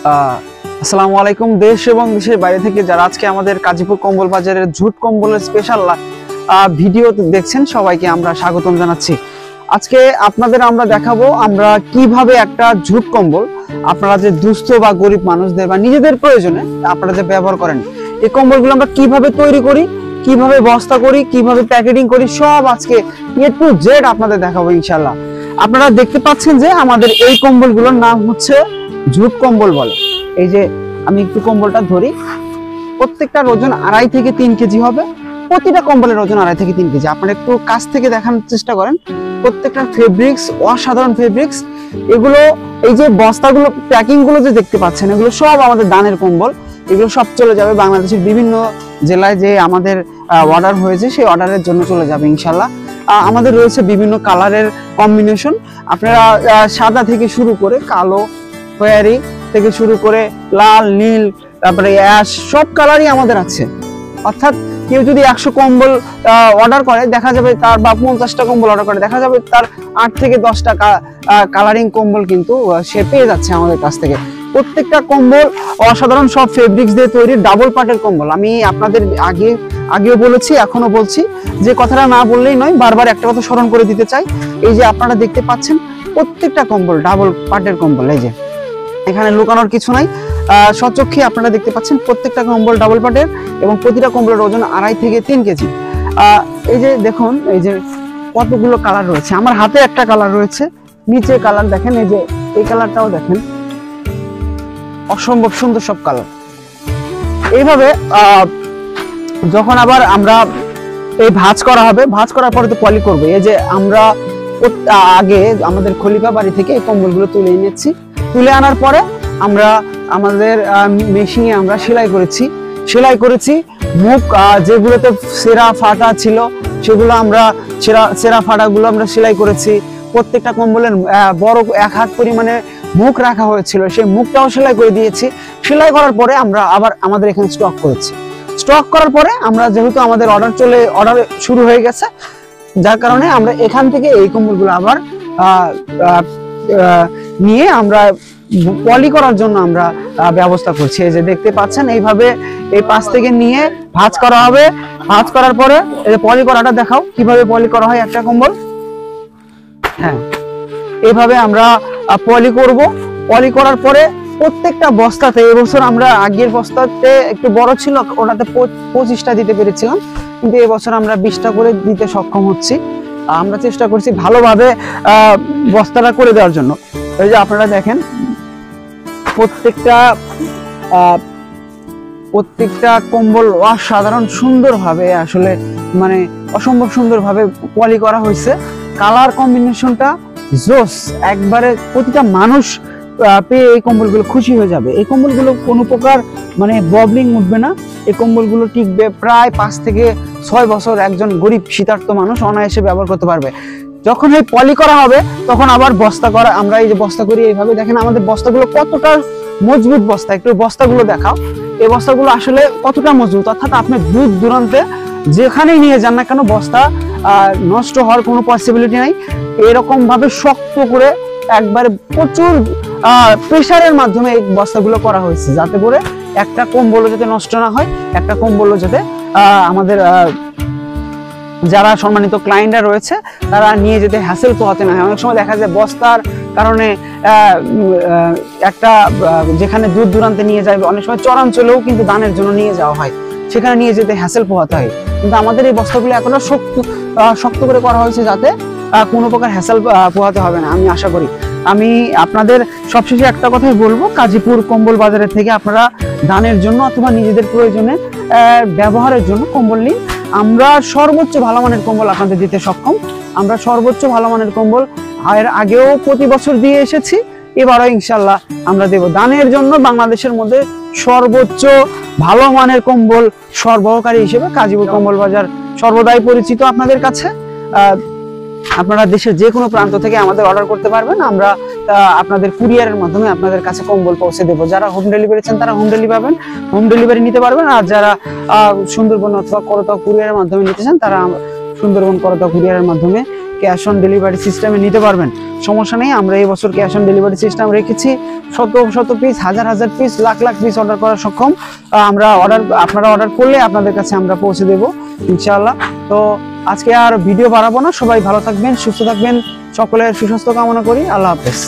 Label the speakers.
Speaker 1: আসসালামু আলাইকুম। দেশ এবং দেশের বাইরে থেকে যারা আজকে আমাদের গাজীপুর কম্বল বাজারের ঝুট কম্বলের স্পেশাল ভিডিও দেখছেন, সবাইকে আমরা স্বাগতম জানাচ্ছি। আজকে আপনাদের আমরা দেখাবো আমরা কিভাবে একটা ঝুট কম্বল আপনারা যে দুস্থ বা গরিব মানুষদের বা নিজেদের প্রয়োজনে আপনারা যে ব্যবহার করেন, এই কম্বলগুলো আমরা কিভাবে তৈরি করি, কিভাবে বস্তা করি, কিভাবে প্যাকেটিং করি, সব আজকে এ টু জেড আপনাদের দেখাবো ইনশাল্লাহ। আপনারা দেখতে পাচ্ছেন যে আমাদের এই কম্বলগুলোর নাম হচ্ছে ঝুট কম্বল বলে। এই যে আমি একটু কম্বলটা ধরি, প্রত্যেকটার ওজন 2.5 থেকে 3 কেজি হবে। প্রতিটা কম্বলের ওজন 2.5 থেকে 3 কেজি। আপনারা একটু কাছ থেকে দেখানোর চেষ্টা করেন। প্রত্যেকটা ফেব্রিক্স অসাধারণ ফেব্রিক্স। এগুলো এই যে বস্তাগুলো প্যাকিং গুলো যে দেখতে পাচ্ছেন, এগুলো সব আমাদের দানের কম্বল। এগুলো সব চলে যাবে বাংলাদেশের বিভিন্ন জেলায় যে আমাদের অর্ডার হয়েছে, সেই অর্ডারের জন্য চলে যাবে ইনশাল্লাহ। আমাদের রয়েছে বিভিন্ন কালারের কম্বিনেশন। আপনারা সাদা থেকে শুরু করে কালো, খয়েরি থেকে শুরু করে লাল, নীল, তারপরে অ্যাশ, সব কালারই আমাদের আছে। অর্থাৎ কেউ যদি 100 কম্বল অর্ডার করে, দেখা যাবে তার বা 50টা কম্বল অর্ডার করে, দেখা যাবে তার 8 থেকে 10টা কালারিং কম্বল কিন্তু সে পেয়ে যাচ্ছে আমাদের কাছ থেকে। প্রত্যেকটা কম্বল অসাধারণ সব ফেব্রিক্স দিয়ে তৈরি, ডাবল পার্টের কম্বল। আমি আপনাদের আগেও বলেছি, এখনো বলছি, যে কথাটা না বললেই নয়, বারবার একটা কথা স্মরণ করে দিতে চাই। এই যে আপনারা দেখতে পাচ্ছেন প্রত্যেকটা কম্বল ডাবল পার্টের কম্বল। এই যে এখানে লুকানোর কিছু নাই, সচক্ষে আপনারা দেখতে পাচ্ছেন প্রত্যেকটা কম্বল ডাবল পার্টের এবং প্রতিটা কম্বলের ওজন 2.5 থেকে 3 কেজি। এই যে দেখুন, এই যে কতগুলো কালার রয়েছে। আমার হাতে একটা কালার রয়েছে, নিচে কালার দেখেন, এই যে এই কালারটাও দেখেন, অসম্ভব সুন্দর সব কালার। এইভাবে যখন আবার আমরা এই ভাঁজ করা হবে, ভাঁজ করার পরে তো পলি করবো। এই যে আমরা আগে আমাদের খলিফা বাড়ি থেকে এই কম্বলগুলো তুলে এনেছি। তুলে আনার পরে আমরা আমাদের মেশিনে আমরা সেলাই করেছি মুখ যেগুলোতে সেরা ফাটা ছিল, সেগুলো আমরা সেরা ফাটাগুলো আমরা সেলাই করেছি। প্রত্যেকটা কম্বলের বড় 1 হাত পরিমাণে মুখ রাখা হয়েছিল, সেই মুখটাও সেলাই করে দিয়েছি। সেলাই করার পরে আমরা আবার আমাদের এখানে স্টক করেছি। স্টক করার পরে আমরা যেহেতু আমাদের অর্ডার শুরু হয়ে গেছে, যার কারণে আমরা এখান থেকে এই কম্বলগুলো আবার নিয়ে আমরা পলি করার জন্য আমরা ব্যবস্থা করছি। এই যে দেখতে পাচ্ছেন, এইভাবে এই পাশ থেকে নিয়ে ভাঁজ করা হবে। ভাঁজ করার পরে এই যে পলি করাটা দেখাও, কিভাবে পলি করা হয় একটা কম্বল। হ্যাঁ, এইভাবে আমরা পলি করব। পলি করার পরে প্রত্যেকটা বস্তাতে, এবছর আমরা আগের বস্তাতে একটু বড় ছিল, ওটাতে 25টা দিতে পেরেছিলাম, কিন্তু এবছর আমরা 20টা করে দিতে সক্ষম হচ্ছি। আমরা চেষ্টা করছি ভালোভাবে বস্তাটা করে দেওয়ার জন্য। এই যে আপনারা দেখেন, প্রত্যেকটা কম্বল অসাধারণ সুন্দরভাবে, আসলে মানে অসম্ভব সুন্দরভাবে পলি করা হয়েছে। কালার কম্বিনেশনটা জোস, একবারে প্রতিটা মানুষ পেয়ে এই কম্বলগুলো খুশি হয়ে যাবে। এই কম্বলগুলো কোনো প্রকার মানে ববলিং উঠবে না। এই কম্বলগুলো টিকবে প্রায় 5 থেকে 6 বছর। একজন গরিব শীতার্ত মানুষ অনায়াসে ব্যবহার করতে পারবে। যখন এই পলি করা হবে, তখন আবার বস্তা করা। আমরা এই যে বস্তা করি এইভাবে, দেখেন আমাদের বস্তাগুলো কতটা মজবুত বস্তা। একটু বস্তাগুলো দেখাও। এই বস্তাগুলো আসলে কতটা মজবুত, অর্থাৎ আপনি দূর দূরান্তে যেখানেই নিয়ে যান না কেন, বস্তা নষ্ট হওয়ার কোনো পসিবিলিটি নাই। এরকম ভাবে শক্ত করে একবারে প্রচুর প্রেসারের মাধ্যমে এই বস্তাগুলো করা হয়েছে, যাতে করে একটা কম্বলও যাতে নষ্ট না হয়, একটা কম্বলও যাতে আমাদের যারা সম্মানিত ক্লায়েন্টরা রয়েছে তারা নিয়ে যেতে হ্যাসেল পোহাতে না হয়। অনেক সময় দেখা যায় বস্তার কারণে একটা যেখানে দূর দূরান্তে নিয়ে যায়, অনেক সময় চরাঞ্চলেও কিন্তু দানের জন্য নিয়ে যাওয়া হয়, সেখানে নিয়ে যেতে হ্যাসেল পোহাতে হয়। কিন্তু আমাদের এই বস্তাগুলো এখনো শক্ত করে করা হয়েছে, যাতে কোনো প্রকার হ্যাসেল পোহাতে হবে না। আমি আশা করি। আমি আপনাদের সবশেষে একটা কথাই বলবো, গাজীপুর কম্বল বাজারের থেকে আপনারা দানের জন্য অথবা নিজেদের প্রয়োজনে ব্যবহারের জন্য কম্বল নিন। আমরা সর্বোচ্চ ভালো মানের কম্বল আপনাদের দিতে সক্ষম। আমরা সর্বোচ্চ ভালো মানের কম্বল এর আগেও প্রতি বছর দিয়ে এসেছি, এবারও ইনশাল্লাহ আমরা দেব। দানের জন্য বাংলাদেশের মধ্যে সর্বোচ্চ ভালো মানের কম্বল সরবরাহকারী হিসেবে গাজীপুর কম্বল বাজার সর্বদাই পরিচিত আপনাদের কাছে। আপনারা দেশের যে কোনো প্রান্ত থেকে আমাদের অর্ডার করতে পারবেন। আমরা আপনাদের কুরিয়ারের মাধ্যমে আপনাদের কাছে কম্বল পৌঁছে দেবো। যারা হোম ডেলিভারি চান তারা হোম ডেলিভারি নিতে পারবেন। আর যারা সুন্দরবন অথবা করতোয়া কুরিয়ারের মাধ্যমে নিতে চান, তারা সুন্দরবন করতোয়া কুরিয়ারের মাধ্যমে ক্যাশ অন ডেলিভারি সিস্টেমে নিতে পারবেন, সমস্যা নেই। আমরা এই বছর ক্যাশ অন ডেলিভারি সিস্টেম রেখেছি। শত শত পিস, হাজার হাজার piece, lakh lakh piece order করা সক্ষম। আপনারা অর্ডার করলে আপনাদের কাছে আমরা পৌঁছে দেবো ইনশাআল্লাহ। তো আজকে আর ভিডিও বাড়াবো না, সবাই ভালো থাকবেন, সুস্থ থাকবেন, সকলের সুস্বাস্থ্য কামনা করি। আল্লাহ হাফেজ।